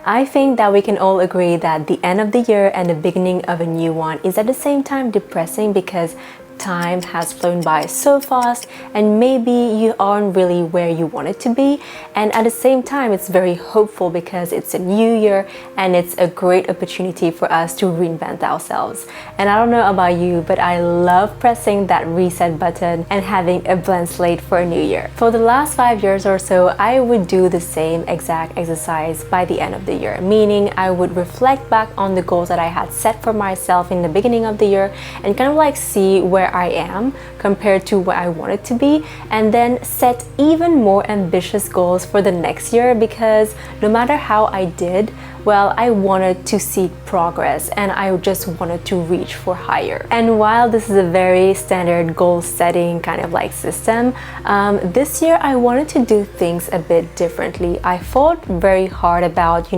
I think that we can all agree that the end of the year and the beginning of a new one is at the same time depressing because time has flown by so fast and maybe you aren't really where you wanted to be, and at the same time it's very hopeful because it's a new year and it's a great opportunity for us to reinvent ourselves. And I don't know about you, but I love pressing that reset button and having a blank slate for a new year. For the last 5 years or so, I would do the same exact exercise by the end of the year, meaning I would reflect back on the goals that I had set for myself in the beginning of the year and kind of like see where I am compared to what I wanted to be, and then set even more ambitious goals for the next year, because no matter how I did, well, I wanted to see progress and I just wanted to reach for higher. And while this is a very standard goal setting kind of like system, this year I wanted to do things a bit differently. I thought very hard about,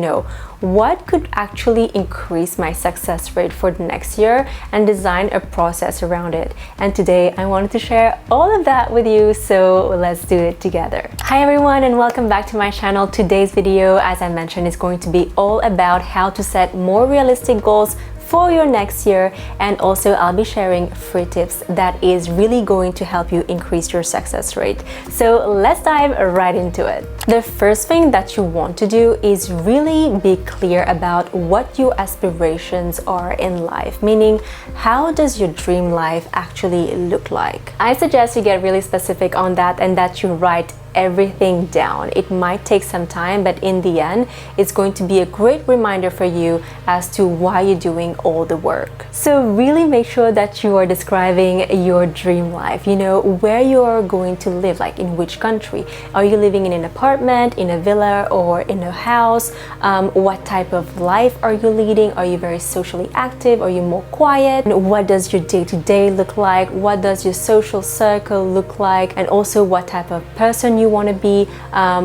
what could actually increase my success rate for the next year and design a process around it. And today I wanted to share all of that with you, so let's do it together. Hi everyone, and welcome back to my channel. Today's video, as I mentioned, is going to be all about how to set more realistic goals for your next year, and also I'll be sharing free tips that is really going to help you increase your success rate. So let's dive right into it. The first thing that you want to do is really be clear about what your aspirations are in life, meaning how does your dream life actually look like? I suggest you get really specific on that and that you write everything down. It might take some time, but in the end, it's going to be a great reminder for you as to why you're doing all the work. So really make sure that you are describing your dream life, where you are going to live, like in which country. Are you living in an apartment, in a villa, or in a house? What type of life are you leading? Are you very socially active? Are you more quiet? What does your day-to-day look like? What does your social circle look like? And also what type of person you want to be.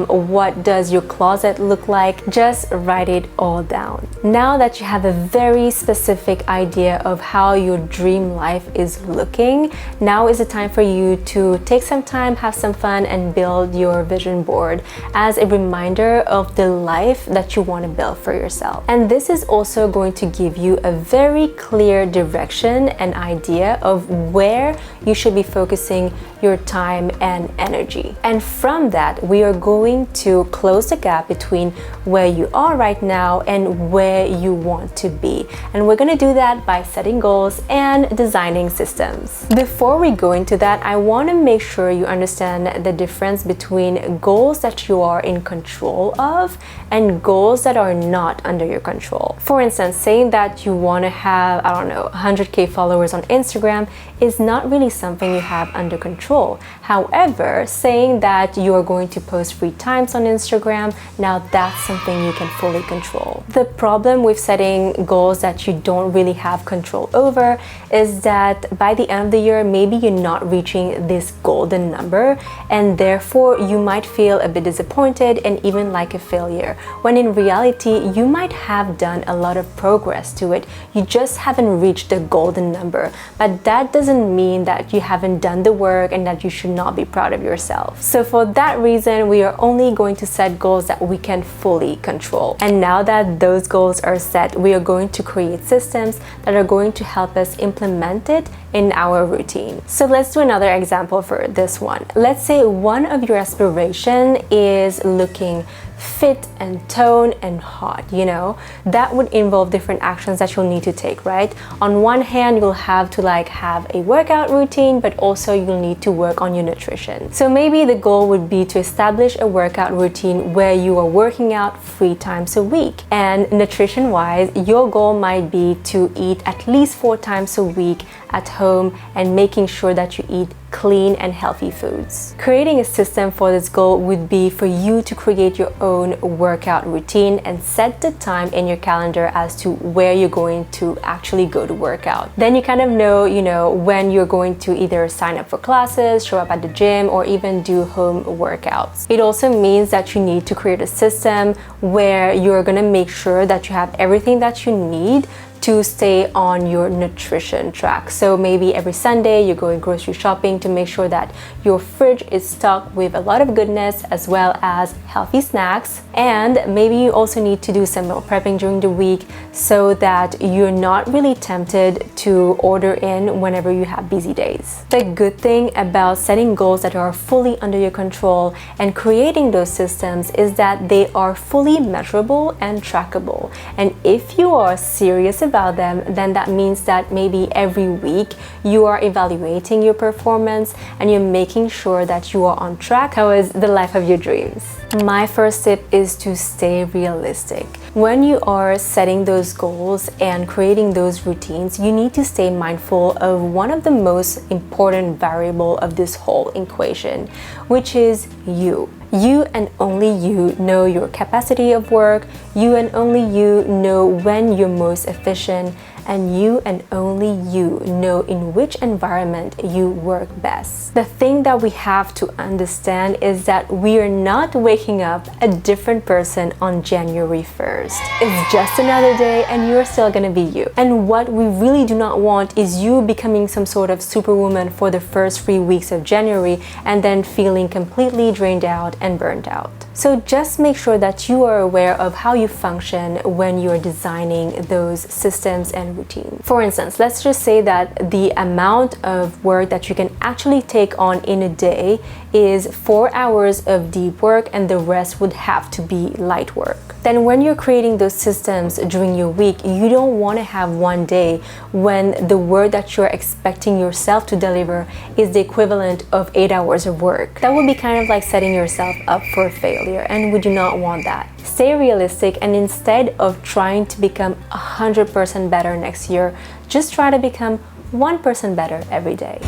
What does your closet look like? Just write it all down. Now that you have a very specific idea of how your dream life is looking, now is the time for you to take some time, have some fun, and build your vision board as a reminder of the life that you want to build for yourself. And this is also going to give you a very clear direction and idea of where you should be focusing your time and energy. And from that, we are going to close the gap between where you are right now and where you want to be. And we're going to do that by setting goals and designing systems. Before we go into that, I want to make sure you understand the difference between goals that you are in control of and goals that are not under your control. For instance, saying that you want to have, 100K followers on Instagram is not really something you have under control. However, saying that you are going to post 3 times on Instagram, now that's something you can fully control. The problem with setting goals that you don't really have control over is that by the end of the year, maybe you're not reaching this golden number, and therefore you might feel a bit disappointed and even like a failure, when in reality you might have done a lot of progress to it. You just haven't reached the golden number, but that doesn't mean that you haven't done the work and that you should not be proud of yourself. So for that reason, we are only going to set goals that we can fully control. And now that those goals are set, we are going to create systems that are going to help us implement it in our routine. So let's do another example for this one. Let's say one of your aspiration is looking fit and toned and hot, that would involve different actions that you'll need to take, right? On one hand, you'll have to have a workout routine, but also you'll need to work on your nutrition. So maybe the goal would be to establish a workout routine where you are working out 3 times a week. And nutrition wise, your goal might be to eat at least 4 times a week at home and making sure that you eat clean and healthy foods. Creating a system for this goal would be for you to create your own workout routine and set the time in your calendar as to where you're going to actually go to work out. Then you kind of know, when you're going to either sign up for classes, show up at the gym, or even do home workouts. It also means that you need to create a system where you're going to make sure that you have everything that you need to stay on your nutrition track. So maybe every Sunday you're going grocery shopping to make sure that your fridge is stocked with a lot of goodness as well as healthy snacks. And maybe you also need to do some meal prepping during the week so that you're not really tempted to order in whenever you have busy days. The good thing about setting goals that are fully under your control and creating those systems is that they are fully measurable and trackable. And if you are serious about them, then that means that maybe every week you are evaluating your performance and you're making sure that you are on track towards the life of your dreams. My first tip is to stay realistic. When you are setting those goals and creating those routines, you need to stay mindful of one of the most important variable of this whole equation, which is you. You and only you know your capacity of work, you and only you know when you're most efficient, and you and only you know in which environment you work best. The thing that we have to understand is that we are not waking up a different person on January 1st. It's just another day and you're still gonna be you. And what we really do not want is you becoming some sort of superwoman for the first 3 weeks of January and then feeling completely drained out and burned out. So just make sure that you are aware of how you function when you're designing those systems and routines. For instance, let's just say that the amount of work that you can actually take on in a day is 4 hours of deep work and the rest would have to be light work. Then when you're creating those systems during your week, you don't want to have one day when the work that you're expecting yourself to deliver is the equivalent of 8 hours of work. That would be kind of like setting yourself up for failure, and we do not want that. Stay realistic, and instead of trying to become 100% better next year, just try to become 1% better every day.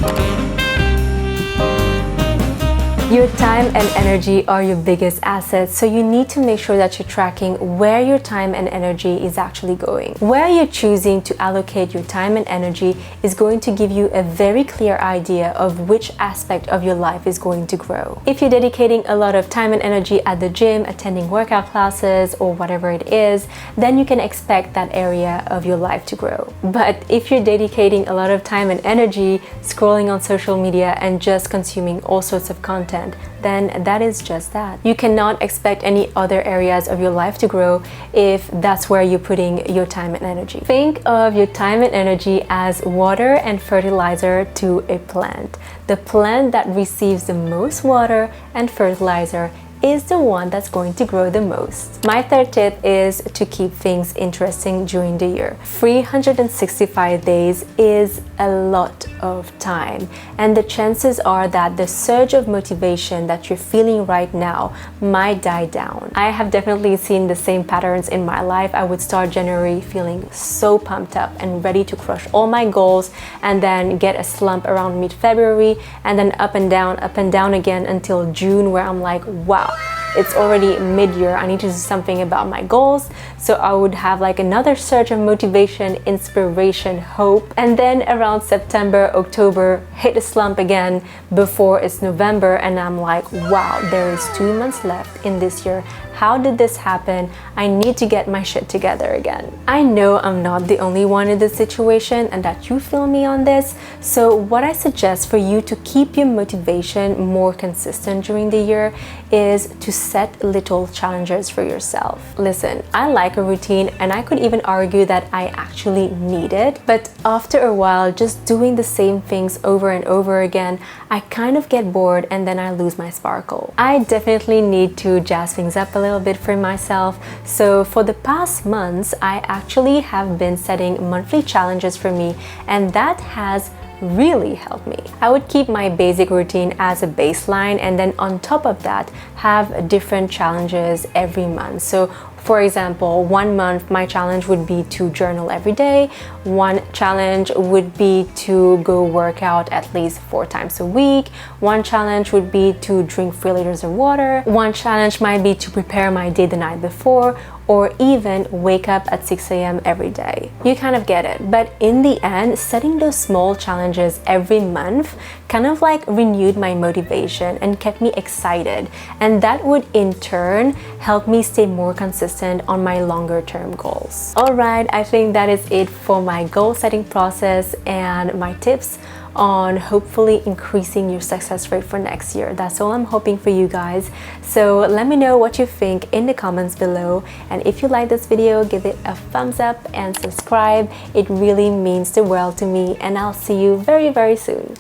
Your time and energy are your biggest assets, so you need to make sure that you're tracking where your time and energy is actually going. Where you're choosing to allocate your time and energy is going to give you a very clear idea of which aspect of your life is going to grow. If you're dedicating a lot of time and energy at the gym, attending workout classes, or whatever it is, then you can expect that area of your life to grow. But if you're dedicating a lot of time and energy scrolling on social media and just consuming all sorts of content, then that is just that. You cannot expect any other areas of your life to grow if that's where you're putting your time and energy. Think of your time and energy as water and fertilizer to a plant. The plant that receives the most water and fertilizer is the one that's going to grow the most. My third tip is to keep things interesting during the year. 365 days is a lot of time, and the chances are that the surge of motivation that you're feeling right now might die down. I have definitely seen the same patterns in my life. I would start January feeling so pumped up and ready to crush all my goals, and then get a slump around mid-February, and then up and down again until June, where I'm like, wow, it's already mid-year, I need to do something about my goals. So I would have like another surge of motivation, inspiration, hope, and then around September, October, hit a slump again before it's November, and I'm like, wow, there is 2 months left in this year. How did this happen? I need to get my shit together again. I know I'm not the only one in this situation and that you feel me on this. So what I suggest for you to keep your motivation more consistent during the year is to set little challenges for yourself. Listen, I like a routine, and I could even argue that I actually need it. But after a while, just doing the same things over and over again, I kind of get bored and then I lose my sparkle. I definitely need to jazz things up a little bit for myself. So for the past months, I actually have been setting monthly challenges for me, and that has really helped me. I would keep my basic routine as a baseline, and then on top of that have different challenges every month. So for example, 1 month my challenge would be to journal every day. One challenge would be to go work out at least 4 times a week. One challenge would be to drink 3 liters of water. One challenge might be to prepare my day the night before. or even wake up at 6 a.m. every day. You kind of get it. But in the end, setting those small challenges every month kind of like renewed my motivation and kept me excited. And that would in turn help me stay more consistent on my longer term goals. Alright, I think that is it for my goal setting process and my tips on hopefully increasing your success rate for next year. That's all I'm hoping for you guys. So let me know what you think in the comments below. And if you like this video, give it a thumbs up and subscribe. It really means the world to me, and I'll see you very, very soon.